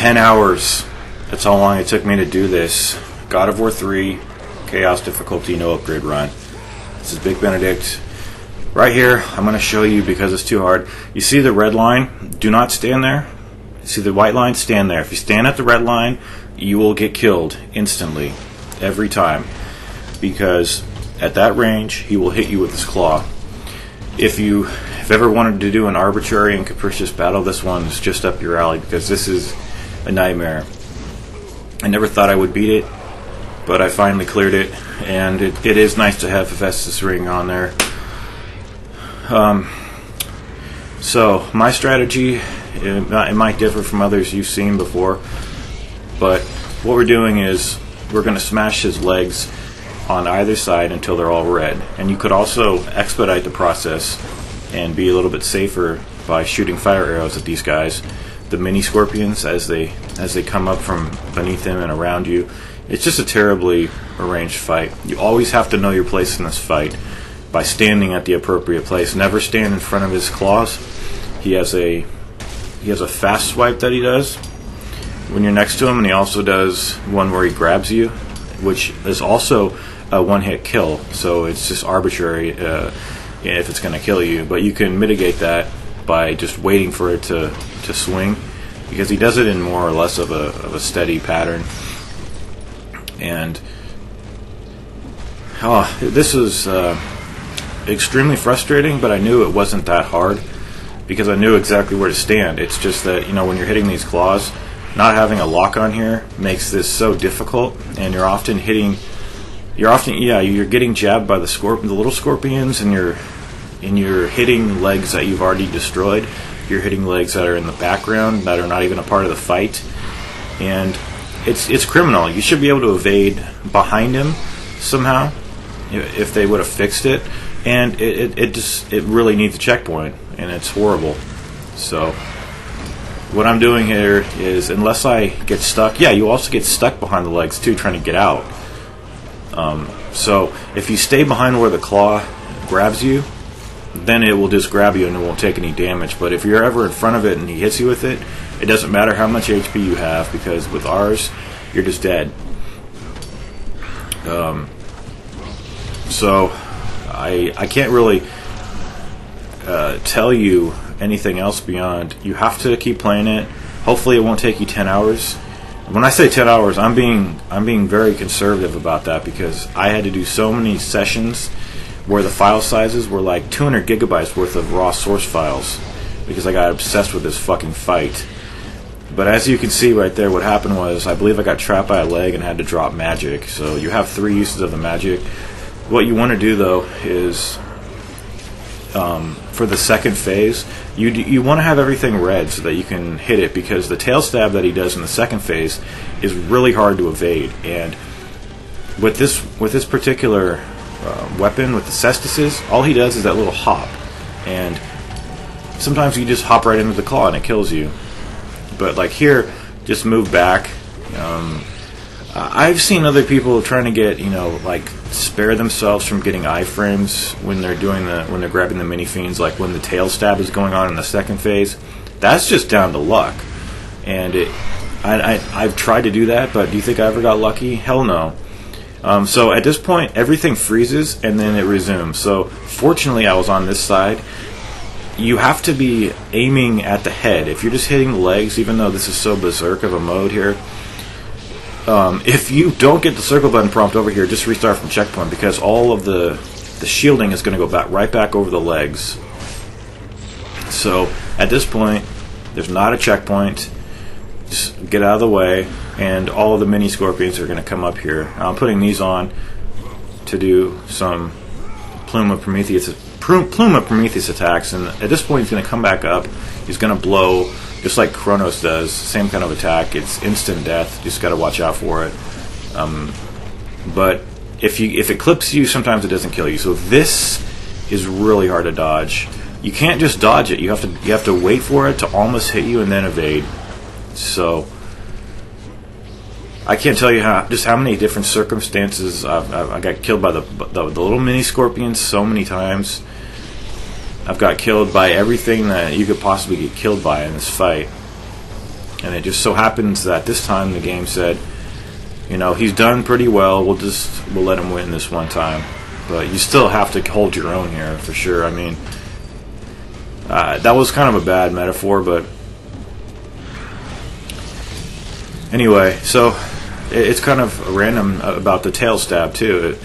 10 hours. That's how long it took me to do this. God of War 3, Chaos difficulty, no upgrade run. This is Big Benedict. Right here, I'm going to show you because it's too hard. You see the red line? Do not stand there. You see the white line? Stand there. If you stand at the red line, you will get killed instantly. Every time. Because at that range, he will hit you with his claw. If you have ever wanted to do an arbitrary and capricious battle, this one's just up your alley because this is a nightmare. I never thought I would beat it, but I finally cleared it, and it is nice to have Hephaestus ring on there. So my strategy, it might differ from others you've seen before, but what we're doing is we're going to smash his legs on either side until they're all red. And you could also expedite the process and be a little bit safer by shooting fire arrows at these guys, the mini scorpions, as they come up from beneath him and around you. It's just a terribly arranged fight. You always have to know your place in this fight by standing at the appropriate place. Never stand in front of his claws. He has a fast swipe that he does when you're next to him, and he also does one where he grabs you, which is also a one-hit kill. So it's just arbitrary if it's going to kill you, but you can mitigate that by just waiting for it to swing, because he does it in more or less of a steady pattern. And this is extremely frustrating, but I knew it wasn't that hard because I knew exactly where to stand. It's just that, when you're hitting these claws, not having a lock on here makes this so difficult, and you're getting jabbed by the little scorpions, and you're hitting legs that you've already destroyed. You're hitting legs that are in the background, that are not even a part of the fight, and it's criminal. You should be able to evade behind him somehow if they would have fixed it, and it really needs a checkpoint, and it's horrible. So what I'm doing here is, unless I get stuck, you also get stuck behind the legs too, trying to get out. So if you stay behind where the claw grabs you, then it will just grab you and it won't take any damage. But if you're ever in front of it and he hits you with it, it doesn't matter how much HP you have, because with ours, you're just dead. So I can't really tell you anything else beyond you have to keep playing it. Hopefully it won't take you 10 hours. When I say 10 hours, I'm being very conservative about that, because I had to do so many sessions where the file sizes were like 200 gigabytes worth of raw source files, because I got obsessed with this fucking fight. But as you can see right there, what happened was, I believe I got trapped by a leg and had to drop magic. So you have 3 uses of the magic. What you want to do though is, for the second phase, you want to have everything red so that you can hit it, because the tail stab that he does in the second phase is really hard to evade. And with this particular weapon, with the cestices, all he does is that little hop, and sometimes you just hop right into the claw and it kills you. But like here, just move back. I've seen other people trying to get, spare themselves from getting iframes when they're grabbing the mini fiends, like when the tail stab is going on in the second phase. That's just down to luck. And I've tried to do that, but do you think I ever got lucky? Hell no. So at this point, everything freezes and then it resumes. So fortunately, I was on this side. You have to be aiming at the head. If you're just hitting the legs, even though this is so berserk of a mode here, if you don't get the circle button prompt over here, just restart from checkpoint, because all of the shielding is going to go right back over the legs. So at this point, there's not a checkpoint. Just get out of the way, and all of the mini scorpions are going to come up here. I'm putting these on to do some Plume of Prometheus attacks, and at this point he's going to come back up. He's going to blow just like Kronos does, same kind of attack. It's instant death. You just got to watch out for it. But if it clips you, sometimes it doesn't kill you. So this is really hard to dodge. You can't just dodge it. You have to wait for it to almost hit you and then evade. So I can't tell you how many different circumstances I got killed by the little mini scorpions so many times. I've got killed by everything that you could possibly get killed by in this fight. And it just so happens that this time the game said, you know, he's done pretty well, we'll let him win this one time. But you still have to hold your own here, for sure. I mean, that was kind of a bad metaphor, but anyway, so it's kind of random about the tail stab, too.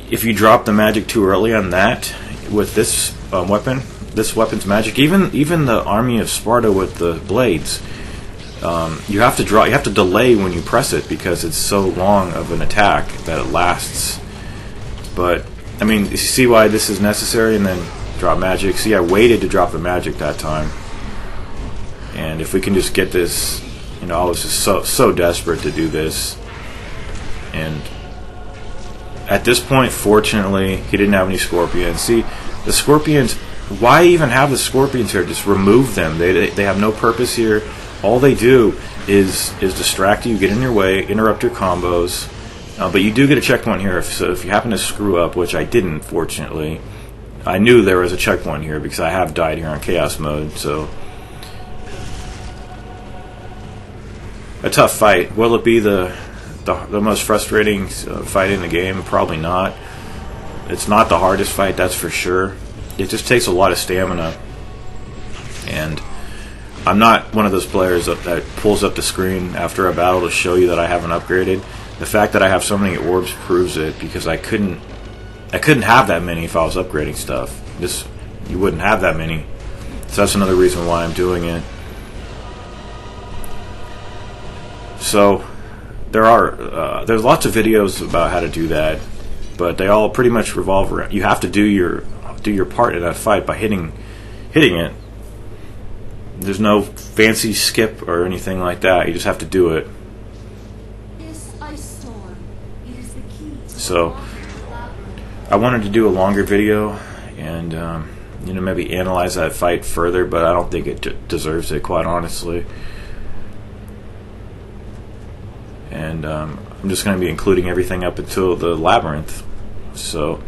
If you drop the magic too early on that, with this weapon, this weapon's magic, even the army of Sparta with the blades, you have to delay when you press it because it's so long of an attack that it lasts. But I mean, you see why this is necessary, and then drop magic. See, I waited to drop the magic that time, and if we can just get this, you know, I was just so desperate to do this, and at this point, fortunately, he didn't have any scorpions. See, the scorpions. Why even have the scorpions here? Just remove them. They have no purpose here. All they do is distract you, get in your way, interrupt your combos. But you do get a checkpoint here. So if you happen to screw up, which I didn't, fortunately, I knew there was a checkpoint here because I have died here on Chaos mode. So a tough fight. Will it be the most frustrating fight in the game? Probably not. It's not the hardest fight, that's for sure. It just takes a lot of stamina, and I'm not one of those players that pulls up the screen after a battle to show you that I haven't upgraded. The fact that I have so many orbs proves it, because I couldn't have that many if I was upgrading stuff. You wouldn't have that many, so that's another reason why I'm doing it. So there's lots of videos about how to do that, but they all pretty much revolve around, you have to do your part in that fight by hitting it. There's no fancy skip or anything like that. You just have to do it. So I wanted to do a longer video and you know, maybe analyze that fight further, but I don't think it deserves it, quite honestly. And I'm just going to be including everything up until the labyrinth. So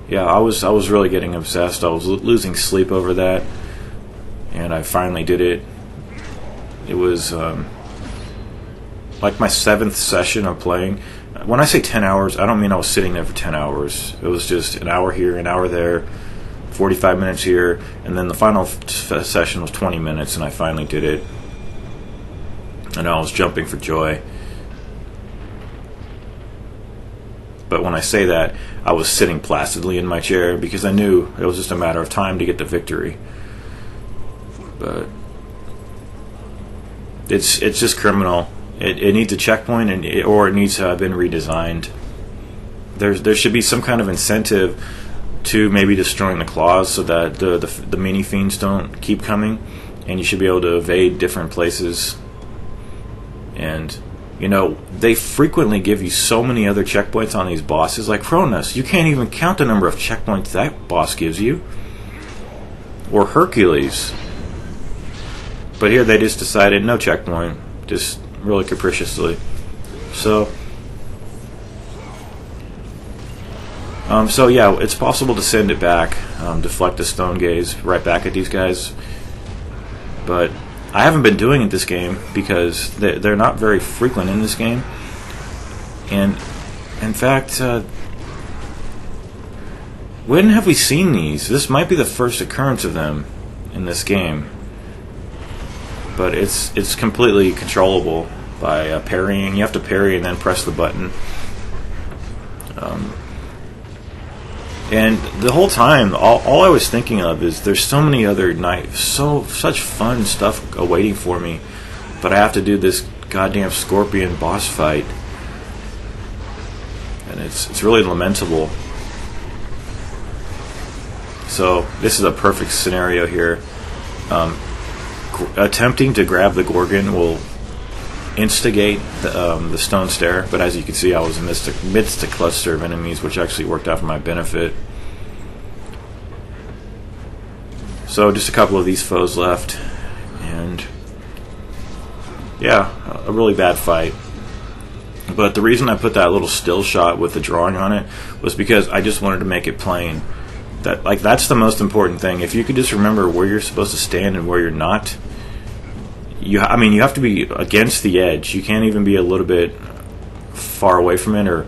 yeah, I was really getting obsessed. I was losing sleep over that, and I finally did it. It was like my 7th session of playing. When I say 10 hours, I don't mean I was sitting there for 10 hours. It was just an hour here, an hour there, 45 minutes here, and then the final session was 20 minutes, and I finally did it. And I was jumping for joy. But when I say that, I was sitting placidly in my chair because I knew it was just a matter of time to get the victory. But it's just criminal. It needs a checkpoint, or it needs to have been redesigned. There should be some kind of incentive to maybe destroying the claws so that the mini fiends don't keep coming, and you should be able to evade different places. And you know, they frequently give you so many other checkpoints on these bosses. Like Cronus, you can't even count the number of checkpoints that boss gives you. Or Hercules. But here they just decided no checkpoint, just really capriciously. So yeah, it's possible to send it back, deflect the stone gaze right back at these guys. But I haven't been doing it this game because they're not very frequent in this game. And in fact, when have we seen these? This might be the first occurrence of them in this game. But it's completely controllable by parrying. You have to parry and then press the button. And the whole time, all I was thinking of is there's so many other such fun stuff awaiting for me, but I have to do this goddamn scorpion boss fight, and it's really lamentable. So this is a perfect scenario here. Attempting to grab the Gorgon will instigate the stone stair, but as you can see, I was amidst a cluster of enemies, which actually worked out for my benefit. So just a couple of these foes left, and yeah, a really bad fight. But the reason I put that little still shot with the drawing on it was because I just wanted to make it plain That's the most important thing. If you could just remember where you're supposed to stand and where you're not, you have to be against the edge. You can't even be a little bit far away from it or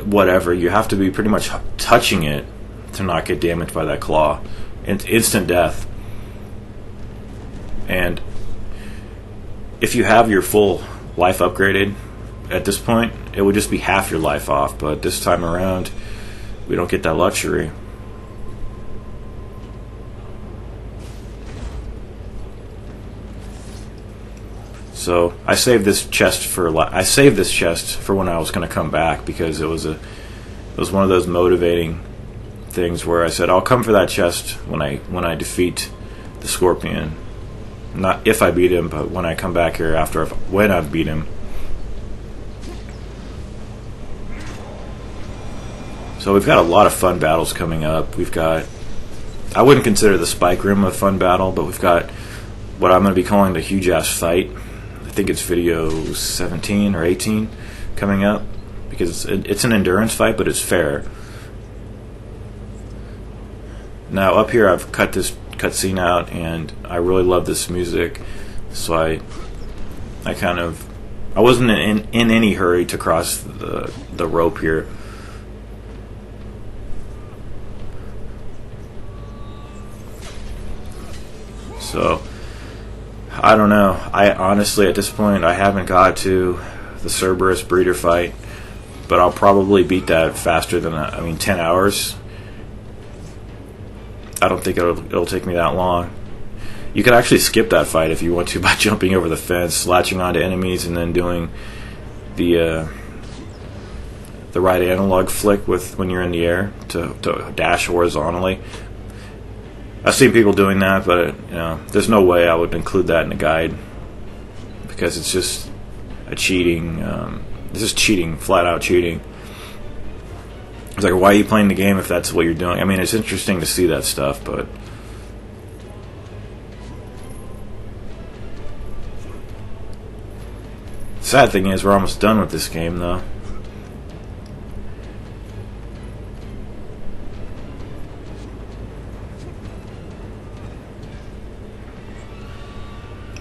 whatever. You have to be pretty much touching it to not get damaged by that claw. It's instant death. And if you have your full life upgraded at this point, it would just be half your life off. But this time around, we don't get that luxury. So I saved this chest for when I was going to come back, because it was one of those motivating things where I said I'll come for that chest when I defeat the Scorpion. Not if I beat him, but when I come back here when I've beat him. So we've got a lot of fun battles coming up. I wouldn't consider the Spike Room a fun battle, but we've got what I'm going to be calling the huge ass fight. I think it's video 17 or 18 coming up, because it's an endurance fight, but it's fair. Now up here I've cut this cutscene out, and I really love this music, so I wasn't in any hurry to cross the rope here. So I don't know. I honestly, at this point, I haven't got to the Cerberus breeder fight, but I'll probably beat that faster than 10 hours. I don't think it'll take me that long. You could actually skip that fight if you want to by jumping over the fence, latching onto enemies, and then doing the right analog flick when you're in the air to dash horizontally. I've seen people doing that, but there's no way I would include that in the guide, because it's just a cheating. This is cheating, flat out cheating. It's like, why are you playing the game if that's what you're doing? I mean, it's interesting to see that stuff, but the sad thing is we're almost done with this game, though.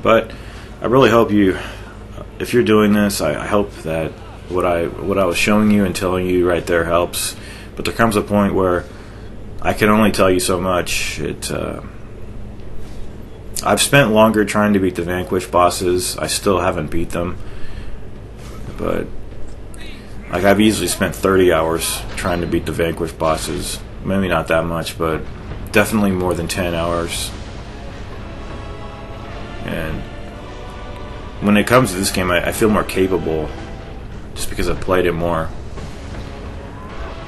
But I really hope if you're doing this, I hope that what I was showing you and telling you right there helps. But there comes a point where I can only tell you so much. I've spent longer trying to beat the Vanquish bosses. I still haven't beat them, but I've easily spent 30 hours trying to beat the Vanquish bosses. Maybe not that much, but definitely more than 10 hours. And when it comes to this game, I feel more capable just because I've played it more.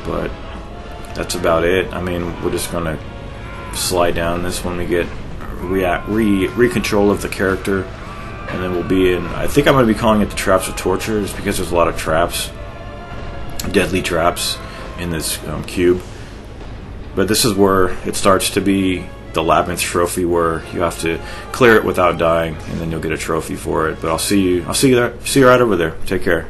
But that's about it. I mean, we're just going to slide down this when we get re-control of the character. And then we'll be in, I think I'm going to be calling it the Traps of Torture, just because there's a lot of traps, deadly traps in this cube. But this is where it starts to be the Labyrinth trophy, where you have to clear it without dying, and then you'll get a trophy for it. But I'll see you right over there. Take care.